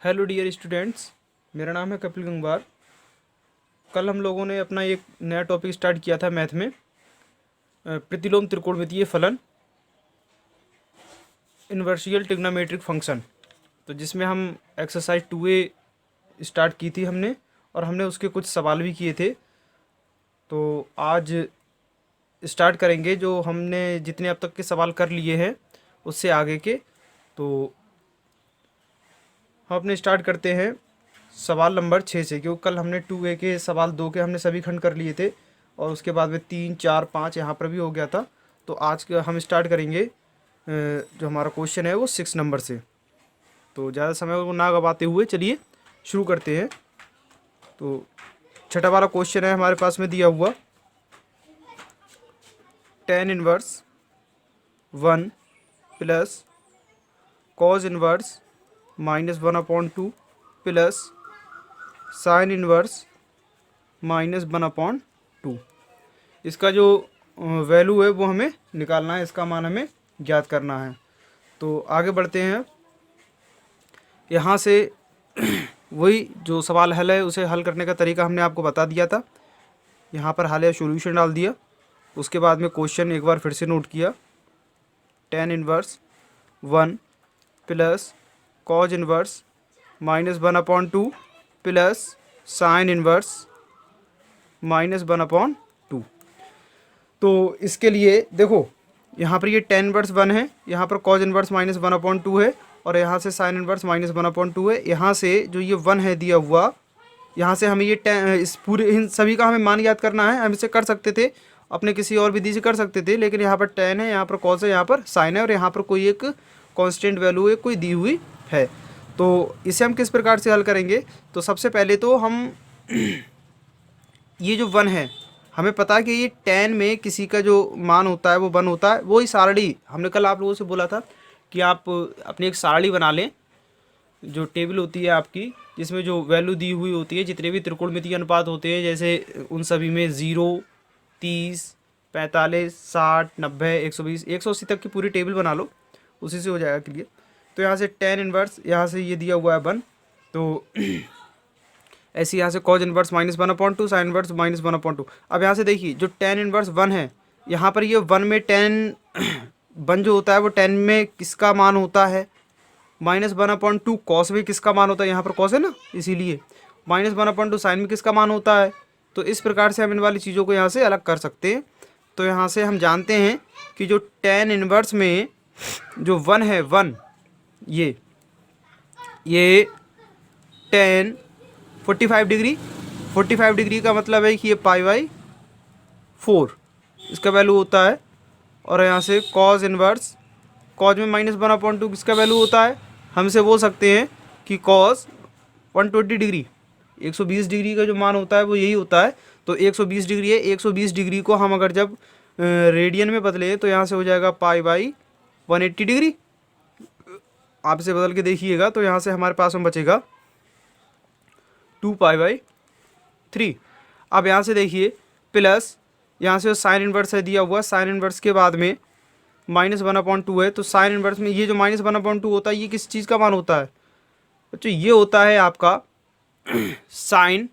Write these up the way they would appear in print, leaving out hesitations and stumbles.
Hello dear students, मेरा नाम है कपिल गंगवार। कल हम लोगों ने अपना एक नया टॉपिक स्टार्ट किया था मैथ में, प्रतिलोम त्रिकोणमितीय फलन, इन्वर्सियल ट्रिग्नोमेट्रिक फंक्शन। तो जिसमें हम एक्सरसाइज 2A स्टार्ट की थी हमने, और हमने उसके कुछ सवाल भी किए थे। तो आज स्टार्ट करेंगे जो हमने जितने अब तक के सवाल कर लिए हैं उससे आगे के। तो हम अपने स्टार्ट करते हैं सवाल नंबर 6 से, क्योंकि कल हमने 2A के सवाल 2 के हमने सभी खंड कर लिए थे, और उसके बाद में 3, 4, 5 यहाँ पर भी हो गया था। तो आज का हम स्टार्ट करेंगे जो हमारा क्वेश्चन है वो 6 नंबर से। तो ज़्यादा समय को ना गवाते हुए चलिए शुरू करते हैं। तो छठा वाला क्वेश्चन है हमारे पास में दिया हुआ, tan inverse 1 plus cos inverse -1/2 plus sine inverse -1/2। इसका जो वैल्यू है वो हमें निकालना है, इसका मान हमें ज्ञात करना है। तो आगे बढ़ते हैं। यहाँ से वही जो सवाल हल है उसे हल करने का तरीका हमने आपको बता दिया था। यहाँ पर हाल या सॉल्यूशन डाल दिया, उसके बाद में क्वेश्चन एक बार फिर से नोट किया। tan inverse 1 plus cos inverse -1/2 plus sine inverse -1/2। तो इसके लिए देखो, यहाँ पर ये tan इनवर्स 1 है, यहाँ पर cos इनवर्स -1/2 है, और यहाँ से साइन इनवर्स -1/2 है। यहाँ से जो ये 1 है दिया हुआ, यहाँ से हमें ये इस पूरे इन सभी का हमें मान याद करना है। हम इसे कर सकते थे अपने किसी और विधि से कर सकते थे, लेकिन यहाँ पर tan है, यहाँ पर cos है, यहाँ पर साइन है, और यहाँ पर कोई एक कांस्टेंट वैल्यू है, कोई दी हुई है। तो इसे हम किस प्रकार से हल करेंगे? तो सबसे पहले तो हम ये जो 1 है, हमें पता है कि ये tan में किसी का जो मान होता है वो 1 होता है। वो ही सारणी हमने कल आप लोगों से बोला था कि आप अपनी एक सारणी बना लें, जो टेबल होती है आपकी, जिसमें जो वैल्यू दी हुई होती है, जितने भी त्रिकोणमितीय अनुपात होते हैं, जैसे उन सभी में 0, 30, 45, 60, 90, 120, 180 तक की पूरी टेबल बना लो, उसी से हो जाएगा क्लियर। तो यहाँ से tan इनवर्स, यहाँ से ये दिया हुआ है 1, तो ऐसे यहाँ से cos इनवर्स -1/2, साइन इनवर्स -1/2। अब यहाँ से देखिए जो tan इनवर्स 1 है, यहाँ पर ये 1 में tan 1 जो होता है वो tan में किसका मान होता है? -1/2। cos भी किसका मान होता है? यहाँ पर cos है ना, इसीलिए -1/2। साइन में किसका मान होता है? तो इस प्रकार से हम इन वाली चीज़ों को यहाँ से अलग कर सकते हैं। तो यहाँ से हम जानते हैं कि जो tan इनवर्स में जो 1 है, 1 ये tan 45 डिग्री, 45 डिग्री का मतलब है कि ये π/4 इसका वैल्यू होता है। और यहाँ से cos इनवर्स, cos में -1/2 किसका वैल्यू होता है? हम इसे बोल सकते हैं कि cos 120 डिग्री, 120 डिग्री का जो मान होता है वो यही होता है। तो 120 डिग्री है, 120 डिग्री को हम अगर जब रेडियन में बदले तो यहाँ से हो जाएगा π/180 डिग्री। आप इसे बदल के देखिएगा तो यहाँ से हमारे पास में बचेगा 2π/3। अब यहाँ से देखिए प्लस, यहाँ से साइन इनवर्स है दिया हुआ, साइन इनवर्स के बाद में -1/2 है। तो साइन इनवर्स में ये जो -1/2 होता है, ये किस चीज़ का मान होता है बच्चों? ये होता है आपका साइन,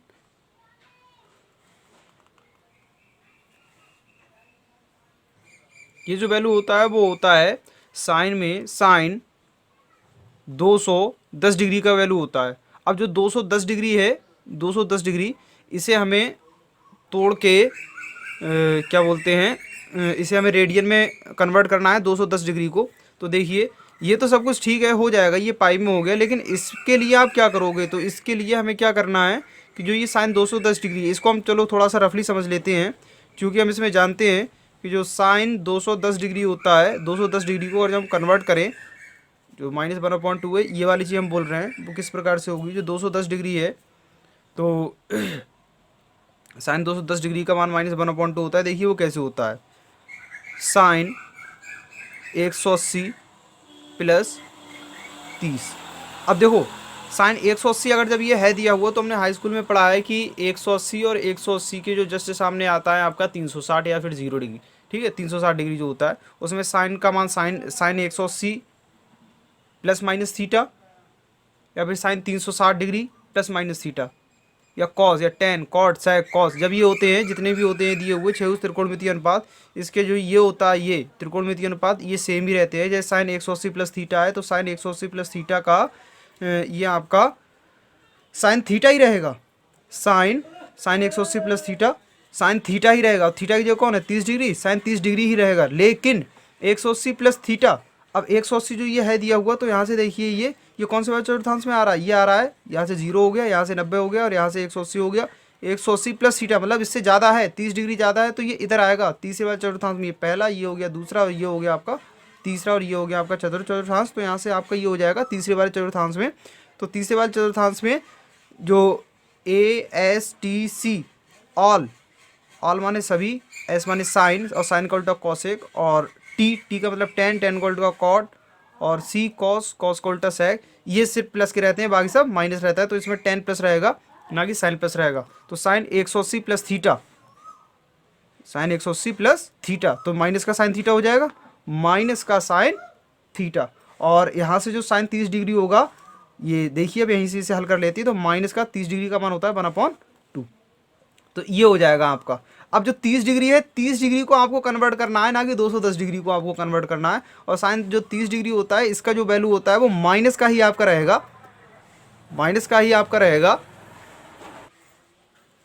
ये जो वैल्यू होता है वो होता है साइन में, साइन 210 डिग्री का वैल्यू होता है। अब जो 210 डिग्री है, 210 डिग्री, इसे हमें तोड़ के क्या बोलते हैं, इसे हमें रेडियन में कन्वर्ट करना है 210 डिग्री को। तो देखिए ये तो सब कुछ ठीक है, हो जाएगा, ये पाई में हो गया, लेकिन इसके लिए आप क्या करोगे? तो इसके लिए हमें क्या करना है कि जो ये साइन 210 डिग्री है, इसको हम चलो थोड़ा सा रफली समझ लेते हैं, क्योंकि हम इसमें जानते हैं कि जो साइन 210 डिग्री होता है, 210 डिग्री को अगर हम कन्वर्ट करें, जो -1/2 है, ये वाली चीज़ हम बोल रहे हैं, वो किस प्रकार से होगी? जो 210 डिग्री है, तो साइन 210 डिग्री का मान -1/2 होता है। देखिए वो कैसे होता है, साइन 180 प्लस 30। अब देखो साइन 180 अगर जब ये है दिया हुआ, तो हमने हाई स्कूल में पढ़ा है कि 180 और 180 के जो जस्ट सामने आता है आपका 360 या फिर 0 डिग्री, ठीक है, 360 डिग्री जो होता है, उसमें साइन का मान साइन 180 प्लस माइनस थीटा या फिर sine 360 degree plus minus theta, या कॉस या टेन कॉट सेक कॉस, जब ये होते हैं जितने भी होते हैं दिए हुए चतुर्भुज त्रिकोणमितीय अनुपात, इसके जो ये होता है ये त्रिकोणमितीय अनुपात ये सेम ही रहते हैं। जैसे साइन 180 प्लस थीटा है तो साइन 180 प्लस थीटा का ये आपका साइन थीटा ही रहेगा। Sine sine 180 plus theta sine theta ही रहेगा। थीटा की जगह कौन है 30 डिग्री, साइन 30 डिग्री ही रहेगा। लेकिन 180 प्लस थीटा, अब 180 जो ये है दिया हुआ तो यहाँ से देखिए ये कौन से वाले चतुर्थांश में आ रहा है, ये आ रहा है यहाँ से 0 हो गया, यहाँ से 90 हो गया और यहाँ से 180 हो गया। 180 प्लस थीटा मतलब इससे ज़्यादा है, 30 डिग्री ज़्यादा है तो ये इधर आएगा तीसरे वाले चतुर्थांश में। ये पहला, ये हो गया दूसरा और ये हो गया आपका तीसरा और ये हो गया आपका चतुर्थांश। तो यहाँ से आपका ये हो जाएगा तीसरे वाले चतुर्थांश में। तो तीसरे वाले चतुर्थांश में जो ASTC ऑल, ऑल माने सभी, एस माने साइन और साइन का उल्टा कॉसेक, और टी का मतलब टेन, टेन का उल्टा कॉट, और सी कॉस, कॉस का उल्टा सेक, ये सिर्फ प्लस के रहते हैं, बाकी सब माइनस रहता है। तो इसमें टेन प्लस रहेगा ना कि साइन प्लस रहेगा। तो sine 180 plus theta, sine 180 plus theta, तो माइनस का साइन थीटा हो जाएगा, माइनस का साइन थीटा। और यहाँ से जो साइन 30 डिग्री होगा ये देखिए, अब यहीं से इसे हल कर लेती है तो माइनस का 30 डिग्री का मान होता है 1/2। तो ये हो जाएगा आपका। अब जो 30 डिग्री है 30 डिग्री को आपको कन्वर्ट करना है, ना कि 210 डिग्री को आपको कन्वर्ट करना है। और साइन जो 30 डिग्री होता है इसका जो वैल्यू होता है वो माइनस का ही आपका रहेगा, माइनस का ही आपका रहेगा।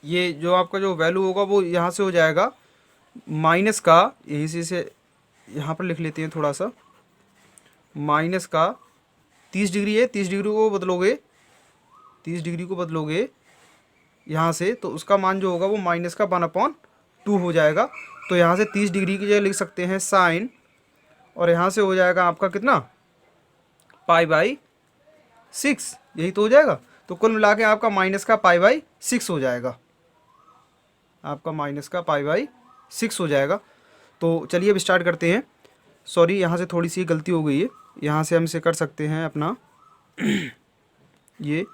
ये जो आपका जो वैल्यू होगा वो यहाँ से हो जाएगा माइनस का, यहीं से इसे यहाँ पर लिख लेते हैं थोड़ा सा, माइनस का 30 डिग्री है, 30 डिग्री को बदलोगे, 30 डिग्री को बदलोगे यहाँ से तो उसका मान जो होगा वो माइनस का 1/2 हो जाएगा। तो यहाँ से 30 डिग्री की जगह लिख सकते हैं साइन, और यहाँ से हो जाएगा आपका कितना π/6, यही तो हो जाएगा। तो कुल मिला के आपका माइनस का π/6 हो जाएगा, आपका माइनस का π/6 हो जाएगा। तो चलिए अब स्टार्ट करते हैं। सॉरी यहाँ से थोड़ी सी गलती हो गई है, यहाँ से हम इसे कर सकते हैं अपना ये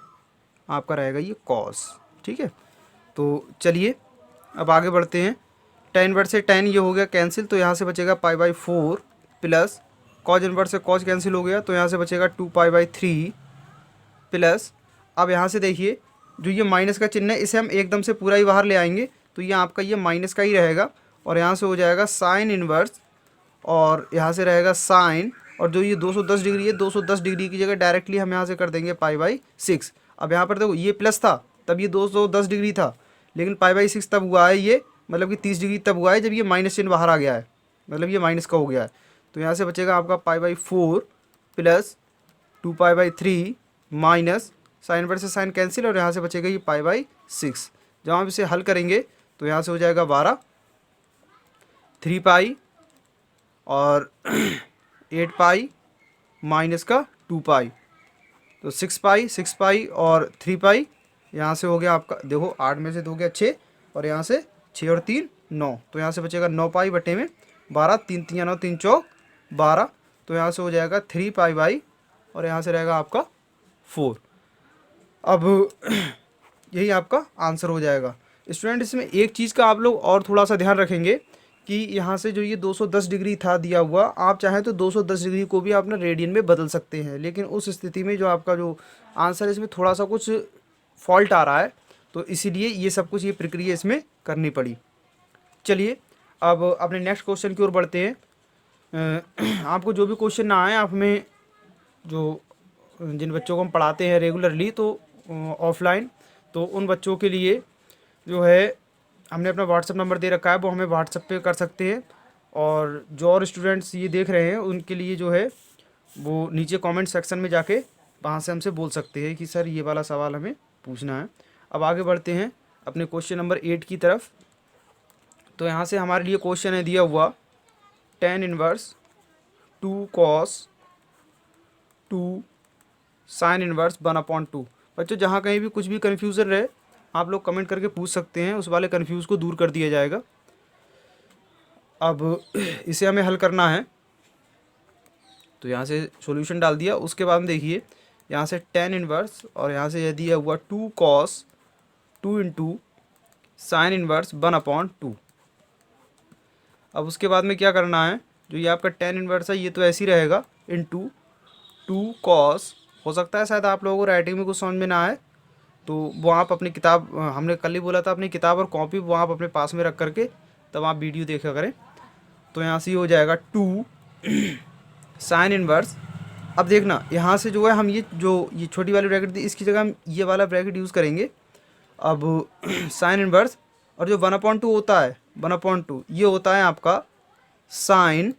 आपका रहेगा ये कॉस, ठीक है। तो चलिए अब आगे बढ़ते हैं। tan इनवर्स से tan ये हो गया कैंसिल, तो यहाँ से बचेगा π/4 प्लस cos इनवर्स से cos कैंसिल हो गया तो यहाँ से बचेगा 2π/3 प्लस, अब यहाँ से देखिए जो ये माइनस का चिन्ह है इसे हम एकदम से पूरा ही बाहर ले आएंगे तो ये आपका ये माइनस का ही रहेगा, और यहाँ से हो जाएगा साइन इनवर्स, और यहाँ से रहेगा साइन, और जो ये 210 डिग्री है 210 डिग्री की जगह डायरेक्टली हम यहाँ से कर देंगे π/6। अब यहाँ पर देखो ये प्लस था तब ये 210 डिग्री था, लेकिन π/6 तब हुआ है ये, मतलब कि 30 डिग्री तब हुआ है जब ये माइनस चिन्ह बाहर आ गया है, मतलब ये माइनस का हो गया है। तो यहाँ से बचेगा आपका π/4 प्लस 2π/3 माइनस साइन इनवर्स से साइन कैंसिल, और यहाँ से बचेगा ये π/6। जब आप इसे हल करेंगे तो यहाँ से हो जाएगा 12, 3π और 8π माइनस का 2π, तो 6π और 3π, यहाँ से हो गया आपका देखो 8 में से 2 गया 6, और यहाँ से 6 और 3 9, तो यहाँ से बचेगा 9π/12, 3 3 9 3 चौक 12, तो यहाँ से हो जाएगा 3π और यहाँ से रहेगा आपका 4। अब यही आपका आंसर हो जाएगा। स्टूडेंट इसमें एक चीज़ का आप लोग और थोड़ा सा ध्यान रखेंगे कि यहाँ से जो ये 210 डिग्री था दिया हुआ, आप चाहें तो 210 डिग्री को भी आप ना रेडियन में बदल सकते हैं, लेकिन उस स्थिति में जो आपका जो आंसर है इसमें थोड़ा सा कुछ फॉल्ट आ रहा है, तो इसीलिए ये सब कुछ ये प्रक्रिया इसमें करनी पड़ी। चलिए अब अपने नेक्स्ट क्वेश्चन की ओर बढ़ते हैं। आपको जो भी क्वेश्चन ना आए आप हमें, जो जिन बच्चों को हम पढ़ाते हैं रेगुलरली तो ऑफलाइन, तो उन बच्चों के लिए जो है हमने अपना व्हाट्सएप नंबर दे रखा है, वो हमें व्हाट्सएप पे कर सकते हैं। और जो और स्टूडेंट्स ये देख रहे हैं उनके लिए जो है वो नीचे कमेंट सेक्शन में जाके वहाँ से हमसे बोल सकते हैं कि सर ये वाला सवाल हमें पूछना है। अब आगे बढ़ते हैं अपने क्वेश्चन नंबर 8 की तरफ। तो यहाँ से हमारे लिए क्वेश्चन है दिया हुआ tan inverse 2 cos 2 sin inverse 1/2। बच्चों जहाँ कहीं भी कुछ भी कन्फ्यूज़न रहे आप लोग कमेंट करके पूछ सकते हैं, उस वाले कन्फ्यूज़ को दूर कर दिया जाएगा। अब इसे हमें हल करना है, तो यहाँ से सॉल्यूशन डाल दिया। उसके बाद में देखिए यहाँ से tan इनवर्स और यहाँ से यह दिया हुआ 2 cos 2 इंटू साइन इनवर्स 1/2। अब उसके बाद में क्या करना है, जो ये आपका tan इनवर्स है ये तो ऐसे ही रहेगा इंटू 2 cos हो सकता है शायद आप लोगों को राइटिंग में कुछ समझ में ना आए, तो वो आप अपनी किताब, हमने कल ही बोला था अपनी किताब और कॉपी वो आप अपने पास में रख करके तब आप वीडियो देखा करें। तो यहाँ से ये हो जाएगा 2 साइन इनवर्स। अब देखना यहाँ से जो है हम ये छोटी वाली ब्रैकेट थी इसकी जगह हम ये वाला ब्रैकेट यूज़ करेंगे। अब साइन इनवर्स और जो 1/2 होता है 1/2 ये होता है आपका साइन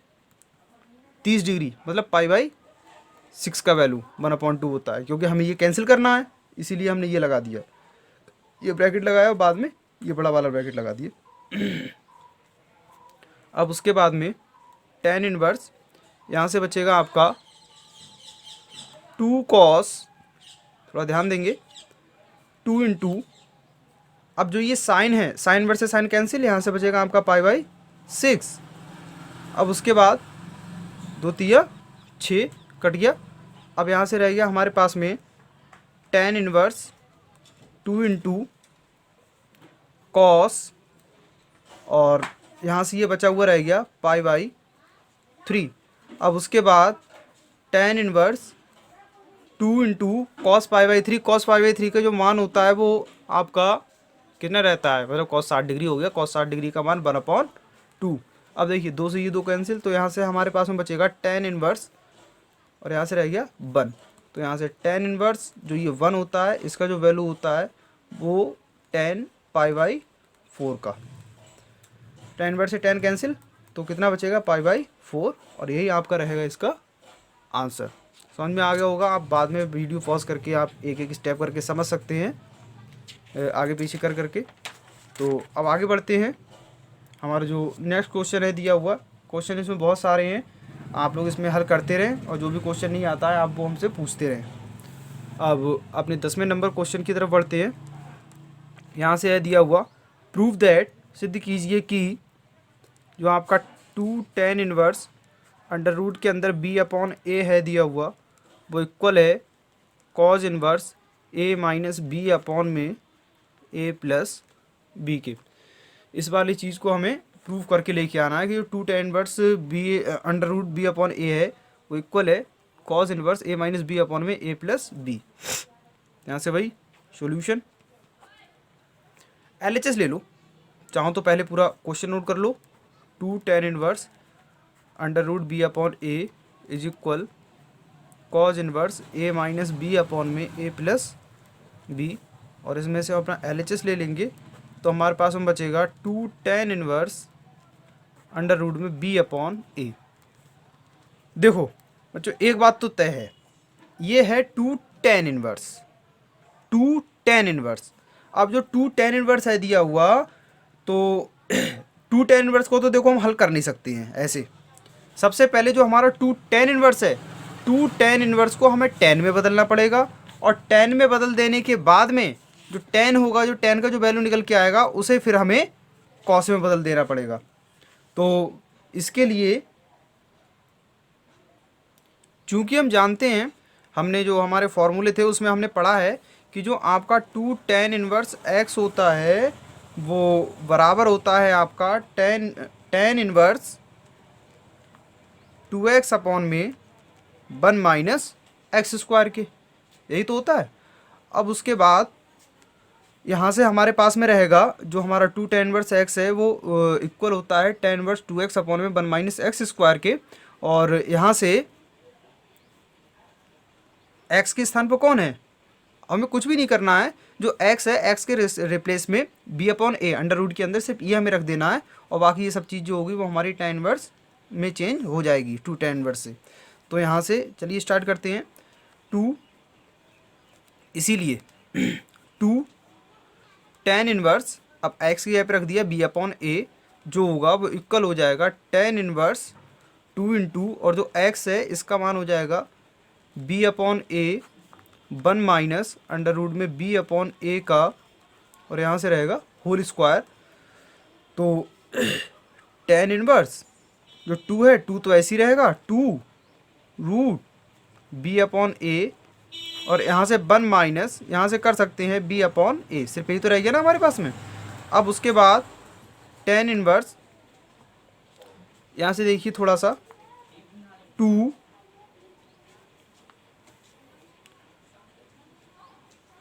30 डिग्री, मतलब π/6 का वैल्यू 1/2 होता है, क्योंकि हमें ये कैंसिल करना है इसीलिए हमने ये लगा दिया, ये ब्रैकेट लगाया और बाद में ये बड़ा वाला ब्रैकेट लगा दिए। अब उसके बाद में tan इनवर्स यहाँ से बचेगा आपका 2 cos, थोड़ा ध्यान देंगे, 2 इंटू, अब जो ये साइन है साइन इनवर्स से साइन कैंसिल, यहाँ से बचेगा आपका π/6। अब उसके बाद 2 तिया 6 कट गया। अब यहाँ से रह गया हमारे पास में tan इनवर्स 2 इंटू कॉस, और यहाँ से ये बचा हुआ रह गया π/3। अब उसके बाद tan inverse 2 into cos π/3, cos π/3 का जो मान होता है वो आपका कितना रहता है, मतलब कॉस 60 डिग्री हो गया, कॉस 60 डिग्री का मान 1/2। अब देखिए 2 से ये 2 कैंसिल, तो यहाँ से हमारे पास में बचेगा tan इनवर्स और यहाँ से रह गया 1। तो यहाँ से tan इनवर्स जो ये 1 होता है इसका जो वैल्यू होता है वो tan π/4 का, tan इनवर्स से tan कैंसिल तो कितना बचेगा π/4, और यही आपका रहेगा इसका आंसर। समझ में आ गया होगा, आप बाद में वीडियो पॉज करके आप एक एक स्टेप करके समझ सकते हैं आगे पीछे कर करके। तो अब आगे बढ़ते हैं, हमारा जो नेक्स्ट क्वेश्चन है दिया हुआ क्वेश्चन, इसमें बहुत सारे हैं, आप लोग इसमें हल करते रहें और जो भी क्वेश्चन नहीं आता है आप वो हमसे पूछते रहें। अब अपने 10वें नंबर क्वेश्चन की तरफ बढ़ते हैं। यहाँ से है दिया हुआ प्रूव दैट, सिद्ध कीजिए कि जो आपका 2 tan इनवर्स अंडर रूट के अंदर b/a है दिया हुआ वो इक्वल है cos inverse a minus b upon में a प्लस b के। इस वाली चीज़ को हमें प्रूव करके लेके आना है कि जो 2 tan inverse b under root b/a है वो इक्वल है cos inverse a minus b upon में a प्लस b। यहाँ से भाई सॉल्यूशन LHS ले लो, चाहो तो पहले पूरा क्वेश्चन नोट कर लो। 2 tan inverse under root b upon a is equal cos inverse a minus b upon में a प्लस b, और इसमें से अपना LHS ले लेंगे तो हमारे पास में बचेगा 2 tan इनवर्स अंडर रूट में b अपॉन a। देखो बच्चों एक बात तो तय है, ये है 2 tan इनवर्स, 2 tan इनवर्स। अब जो 2 tan इनवर्स है दिया हुआ तो 2 tan इनवर्स को तो देखो हम हल कर नहीं सकते हैं ऐसे। सबसे पहले जो हमारा 2 tan इनवर्स है, 2 tan इनवर्स को हमें tan में बदलना पड़ेगा, और tan में बदल देने के बाद में जो tan होगा, जो tan का जो वैल्यू निकल के आएगा उसे फिर हमें cos में बदल देना पड़ेगा। तो इसके लिए चूँकि हम जानते हैं, हमने जो हमारे फॉर्मूले थे उसमें हमने पढ़ा है कि जो आपका 2 tan इनवर्स x होता है वो बराबर होता है आपका tan इनवर्स 2x अपॉन में 1 माइनस एक्स स्क्वायर के, यही तो होता है। अब उसके बाद यहाँ से हमारे पास में रहेगा जो हमारा 2 tan इनवर्स x है वो इक्वल होता है tan इनवर्स 2x अपॉन में 1 माइनस एक्स स्क्वायर के, और यहाँ से x के स्थान पर कौन है, हमें कुछ भी नहीं करना है, जो x है x के रिप्लेस में b upon a under root के अंदर सिर्फ ये हमें रख देना है, और बाकी ये सब चीज़ जो होगी वो हमारी tan इनवर्स में चेंज हो जाएगी 2 tan इनवर्स से। तो यहाँ से चलिए स्टार्ट करते हैं। 2 इसीलिए 2 tan इनवर्स, अब x की जगह पे रख दिया b अपॉन a, जो होगा वो इक्वल हो जाएगा tan इनवर्स 2 इंटू, और जो x है इसका मान हो जाएगा b upon a 1 minus under root में b अपॉन a का, और यहाँ से रहेगा होल स्क्वायर। तो tan इनवर्स जो 2 है 2 तो ऐसे ही रहेगा 2 रूट b अपॉन a, और यहाँ से 1 माइनस यहाँ से कर सकते हैं b अपॉन a, सिर्फ यही तो रह गया ना हमारे पास में। अब उसके बाद tan इनवर्स यहाँ से देखिए थोड़ा सा 2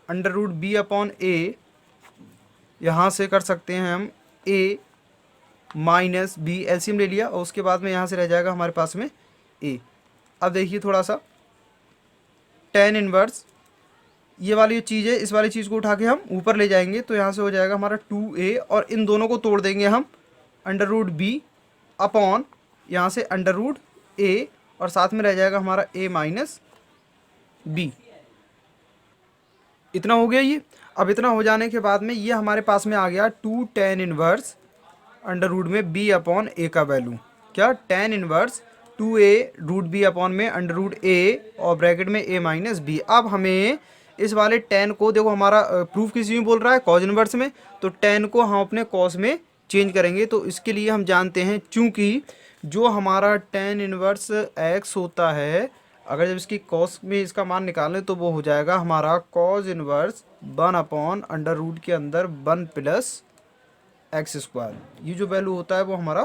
अंडर रूट बी अपॉन ए, यहाँ से कर सकते हैं हम ए माइनस बी, एलसीएम ले लिया और उसके बाद में यहाँ से रह जाएगा हमारे पास में ए। अब देखिए थोड़ा सा टेन इनवर्स, ये वाली जो चीज़ है इस वाली चीज़ को उठा के हम ऊपर ले जाएंगे तो यहाँ से हो जाएगा हमारा 2a और इन दोनों को तोड़ देंगे हम अंडर रूट बी अपॉन यहाँ से अंडर रूट ए और साथ में रह जाएगा हमारा a माइनस बी। इतना हो गया ये। अब इतना हो जाने के बाद में ये हमारे पास में आ गया 2 tan इनवर्स अंडर रूट में b अपॉन ए का वैल्यू, क्या tan inverse 2a root b upon में अंडर रूट ए और ब्रैकेट में a माइनस बी। अब हमें इस वाले tan को, देखो हमारा प्रूफ किसी में बोल रहा है कॉज इनवर्स में, तो tan को हम अपने कॉस में चेंज करेंगे। तो इसके लिए हम जानते हैं चूंकि जो हमारा tan इनवर्स x होता है, अगर जब इसकी कॉस में इसका मान निकालें तो वो हो जाएगा हमारा cos inverse 1 upon under root के अंदर 1 प्लस एक्स स्क्वायर। ये जो वैल्यू होता है वो हमारा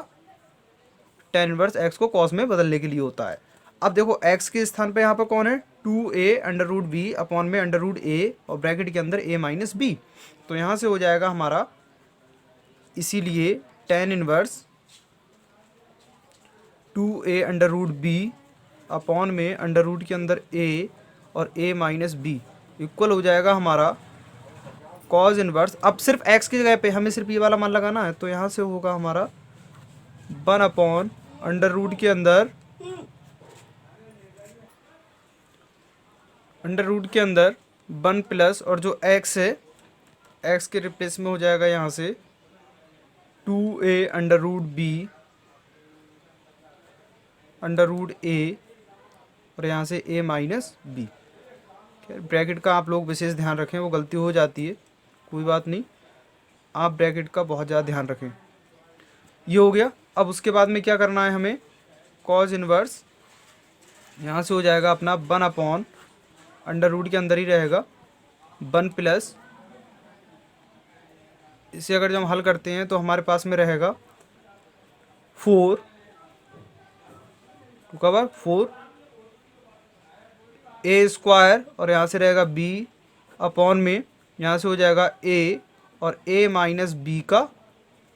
tan इनवर्स x को कॉस में बदलने के लिए होता है। अब देखो x के स्थान पे यहाँ पर कौन है, 2a under root b upon में अंडर रूट ए और ब्रैकेट के अंदर a माइनस बी। तो यहाँ से हो जाएगा हमारा, इसीलिए tan inverse 2a under root b upon में अंडर रूट के अंदर a और a माइनस बी इक्वल हो जाएगा हमारा कॉज इनवर्स। अब सिर्फ x की जगह पे हमें सिर्फ ये वाला मान लगाना है, तो यहाँ से होगा हमारा 1 अपॉन अंडर रूट के अंदर 1 प्लस और जो x है x के रिप्लेस में हो जाएगा यहाँ से 2a under root B under root ए और यहाँ से a माइनस बी। खैर ब्रैकेट का आप लोग विशेष ध्यान रखें, वो गलती हो जाती है, कोई बात नहीं, आप ब्रैकेट का बहुत ज़्यादा ध्यान रखें। ये हो गया। अब उसके बाद में क्या करना है हमें, कॉज इनवर्स यहाँ से हो जाएगा अपना 1 अपॉन अंडर रूट के अंदर ही रहेगा 1 प्लस, इसे अगर जब हम हल करते हैं तो हमारे पास में रहेगा 4 a स्क्वायर और यहाँ से रहेगा b अपॉन में यहाँ से हो जाएगा a और a माइनस बी का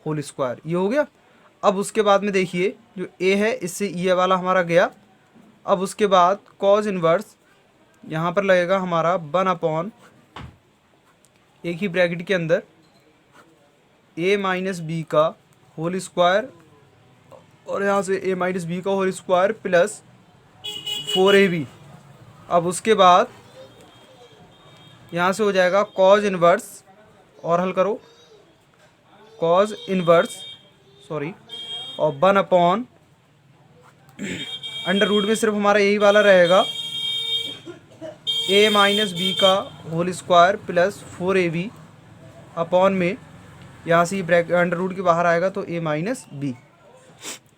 होल स्क्वायर। ये हो गया। अब उसके बाद में देखिए जो a है इससे ये वाला हमारा गया। अब उसके बाद कॉज इनवर्स यहाँ पर लगेगा हमारा 1 अपॉन एक ही ब्रैकेट के अंदर a माइनस बी का होल स्क्वायर और यहाँ से a माइनस बी का होल स्क्वायर प्लस 4ab। अब उसके बाद यहाँ से हो जाएगा कॉज इनवर्स और हल करो, कॉज इनवर्स और 1 अपॉन अंडर रूट में सिर्फ हमारा यही वाला रहेगा a माइनस बी का whole square plus 4ab upon में यहाँ से ब्रैकेट अंडर रूट के बाहर आएगा तो a माइनस बी।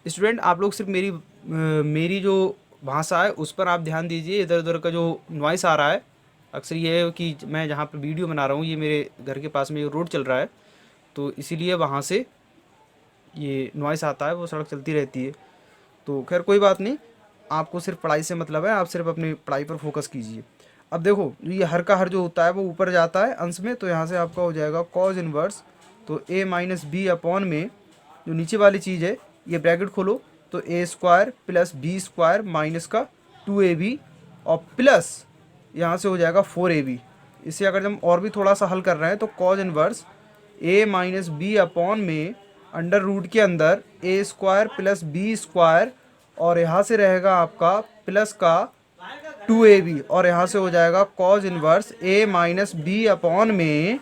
स्टूडेंट आप लोग सिर्फ मेरी जो भाषा है उस पर आप ध्यान दीजिए। इधर उधर का जो नॉइस आ रहा है, अक्सर ये है कि मैं जहाँ पर वीडियो बना रहा हूँ ये मेरे घर के पास में ये रोड चल रहा है, तो इसीलिए वहाँ से ये नॉइस आता है, वो सड़क चलती रहती है। तो खैर कोई बात नहीं, आपको सिर्फ पढ़ाई से मतलब है, आप सिर्फ अपनी पढ़ाई पर फोकस कीजिए। अब देखो ये हर का हर जो होता है वो ऊपर जाता है अंश में, तो यहाँ से आपका हो जाएगा कॉज इनवर्स तो a माइनस बी अपॉन में जो नीचे वाली चीज़ है ये ब्रैकेट खोलो तो a square plus b square minus का 2ab और प्लस यहाँ से हो जाएगा 4ab। इसे अगर हम और भी थोड़ा सा हल कर रहे हैं तो cos inverse a minus b upon में अंडर रूट के अंदर a square plus b square और यहाँ से रहेगा आपका प्लस का 2ab और यहाँ से हो जाएगा cos inverse a minus b upon में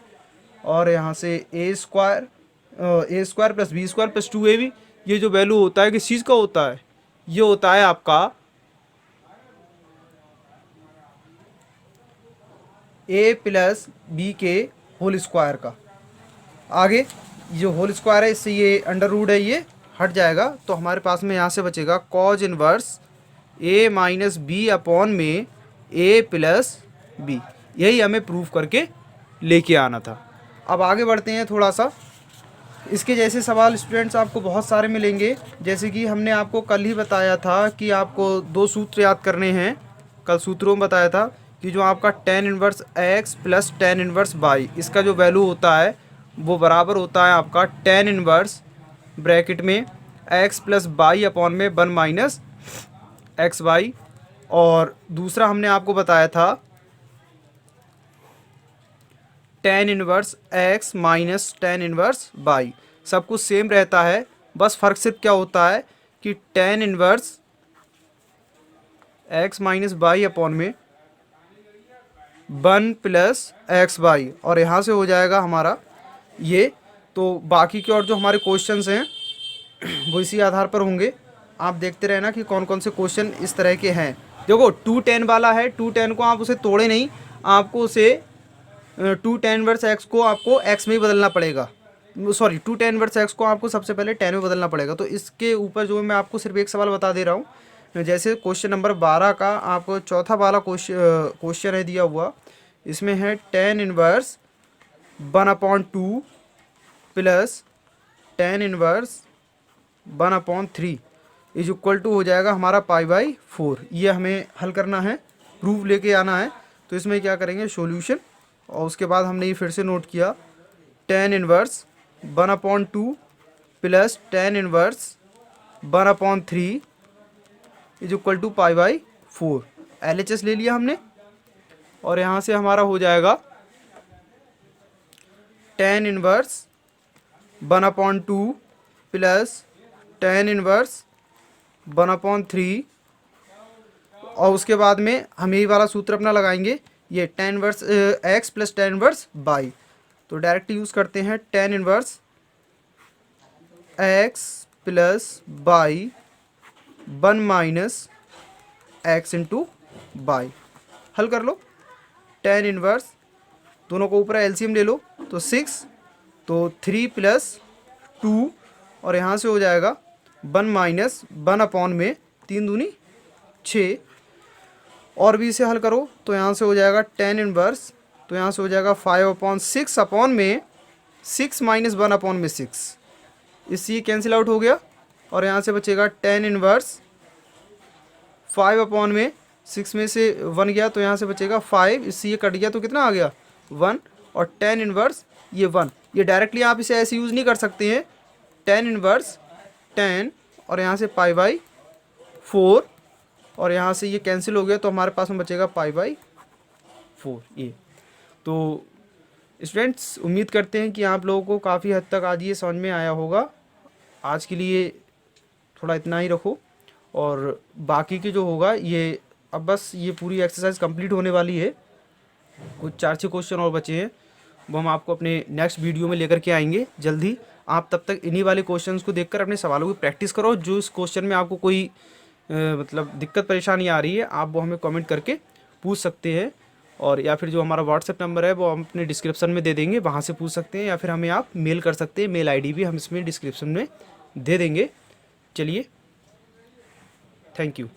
और यहाँ से a square plus b square plus 2ab। ये जो वैल्यू होता है किस चीज़ का होता है, ये होता है आपका a प्लस बी के होल स्क्वायर का। आगे जो होल स्क्वायर है इससे ये अंडर रूट है ये हट जाएगा, तो हमारे पास में यहाँ से बचेगा cos inverse a minus b upon में a प्लस बी। यही हमें प्रूफ करके लेके आना था। अब आगे बढ़ते हैं थोड़ा सा। इसके जैसे सवाल स्टूडेंट्स आपको बहुत सारे मिलेंगे, जैसे कि हमने आपको कल ही बताया था कि आपको 2 सूत्र याद करने हैं। कल सूत्रों में बताया था कि जो आपका tan inverse x plus tan inverse y इसका जो वैल्यू होता है वो बराबर होता है आपका tan इनवर्स ब्रैकेट में x प्लस वाई अपॉन में 1 माइनस एक्स वाई। और दूसरा हमने आपको बताया था tan inverse x minus tan inverse y। सब कुछ सेम रहता है, बस फ़र्क सिर्फ क्या होता है कि tan inverse x minus y upon में 1 प्लस एक्स वाई, और यहाँ से हो जाएगा हमारा ये। तो बाकी के और जो हमारे क्वेश्चंस हैं वो इसी आधार पर होंगे। आप देखते रहना कि कौन कौन से क्वेश्चन इस तरह के हैं। देखो 2tan वाला है, 2tan को आप उसे तोड़े नहीं, आपको उसे 2tan इनवर्स एक्स को आपको x में ही बदलना पड़ेगा। सॉरी 2tan इनवर्स एक्स को आपको सबसे पहले tan में बदलना पड़ेगा। तो इसके ऊपर जो मैं आपको सिर्फ एक सवाल बता दे रहा हूँ। जैसे क्वेश्चन नंबर 12 का आपको चौथा वाला क्वेश्चन है दिया हुआ, इसमें है tan inverse 1/2 plus tan inverse 1/3 is equal to हो जाएगा हमारा π/4। ये हमें हल करना है, प्रूफ लेके आना है। तो इसमें क्या करेंगे, सॉल्यूशन, और उसके बाद हमने ये फिर से नोट किया tan inverse 1/2 plus tan inverse 1/3 is equal to π/4। LHS ले लिया हमने, और यहाँ से हमारा हो जाएगा tan inverse 1/2 plus tan inverse 1/3, और उसके बाद में हम यही वाला सूत्र अपना लगाएंगे, ये tan inverse x plus tan inverse y। तो डायरेक्ट यूज़ करते हैं tan इनवर्स x प्लस y 1 minus x into y. हल कर लो, tan इनवर्स दोनों को ऊपर एलसीएम ले लो, तो 6, तो 3 प्लस 2, और यहाँ से हो जाएगा 1 माइनस 1 अपॉन में 3 दूनी 6, और भी इसे हल करो तो यहाँ से हो जाएगा tan इनवर्स, तो यहाँ से हो जाएगा 5/6 अपॉन में 6 माइनस 1 अपॉन में 6, इससे ये कैंसिल आउट हो गया, और यहाँ से बचेगा tan इनवर्स 5 अपॉन में 6 में से 1 गया, तो यहाँ से बचेगा 5, इससे ये कट गया तो कितना आ गया 1, और tan इनवर्स ये 1। ये डायरेक्टली आप इसे ऐसे यूज़ नहीं कर सकते हैं, tan इनवर्स 10 और यहाँ से π/4, और यहाँ से ये कैंसिल हो गया, तो हमारे पास में बचेगा π/4 ये। तो स्टूडेंट्स उम्मीद करते हैं कि आप लोगों को काफ़ी हद तक आज ये समझ में आया होगा। आज के लिए थोड़ा इतना ही रखो, और बाकी के जो होगा ये अब बस ये पूरी एक्सरसाइज कंप्लीट होने वाली है। कुछ 4-6 क्वेश्चन और बचे हैं, वो हम आपको अपने नेक्स्ट वीडियो में लेकर के आएंगे जल्दी। आप तब तक इन्हीं वाले क्वेश्चंस को देखकर अपने सवालों की प्रैक्टिस करो। जो इस क्वेश्चन में आपको कोई मतलब दिक्कत परेशानी आ रही है, आप वो हमें कमेंट करके पूछ सकते हैं, और या फिर जो हमारा व्हाट्सएप नंबर है वो हम अपने डिस्क्रिप्शन में दे देंगे, वहाँ से पूछ सकते हैं, या फिर हमें आप मेल कर सकते हैं, मेल आईडी भी हम इसमें डिस्क्रिप्शन में दे देंगे। चलिए, थैंक यू।